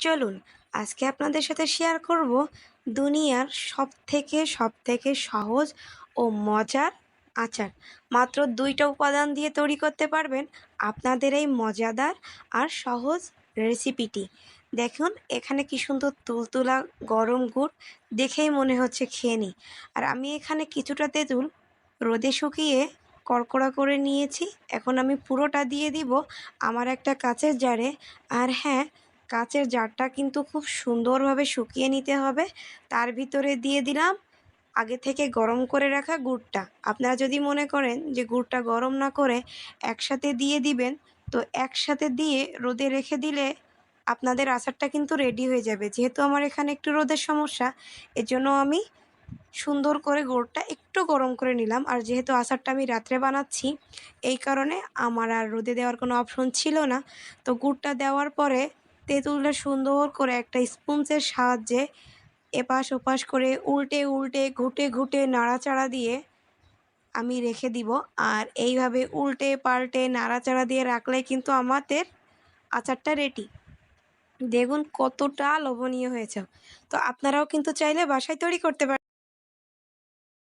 চলুন আজকে আপনাদের সাথে শেয়ার করব দুনিয়ার সবথেকে সহজ ও মজার আচার। মাত্র 2টা উপাদান দিয়ে তৈরি করতে পারবেন আপনাদের এই মজাদার আর সহজ রেসিপিটি। দেখুন এখানে কি সুন্দর তুলতুলা গরম গুড়, দেখেই মনে হচ্ছে খেয়ে নিই। আর আমি এখানে কিছুটা তেঁতুল রোদে শুকিয়ে কড়কড়া করে নিয়েছি। এখন আমি পুরোটা দিয়ে দিব আমার একটা কাচের জারে। আর হ্যাঁ, কাচের জারটা কিন্তু খুব সুন্দরভাবে শুকিয়ে নিতে হবে। তার ভিতরে দিয়ে দিলাম আগে থেকে গরম করে রাখা গুড়টা। আপনারা যদি মনে করেন যে গুড়টা গরম না করে একসাথে দিয়ে দিবেন, তো একসাথে দিয়ে রোদে রেখে দিলে আপনাদের আচারটা কিন্তু রেডি হয়ে যাবে। যেহেতু আমার এখানে একটু রোদের সমস্যা, এজন্য আমি সুন্দর করে গুড়টা একটু গরম করে নিলাম। আর যেহেতু আচারটা আমি রাত্রে বানাচ্ছি, এই কারণে আমার আর রোদে দেওয়ার কোনো অপশন ছিল না। তো গুড়টা দেওয়ার পরে তেঁতুলটা সুন্দর করে একটা স্পঞ্জের সাহায্যে এপাশ ওপাশ করে উল্টে ঘুটে নাড়াচাড়া দিয়ে আমি রেখে দিব। আর এইভাবে উল্টে পাল্টে নাড়াচাড়া দিয়ে রাখলে কিন্তু আমাদের আচারটা রেডি। দেখুন কতটা লোভনীয় হয়েছে। তো আপনারাও কিন্তু চাইলে বাসায় তৈরি করতে পারেন।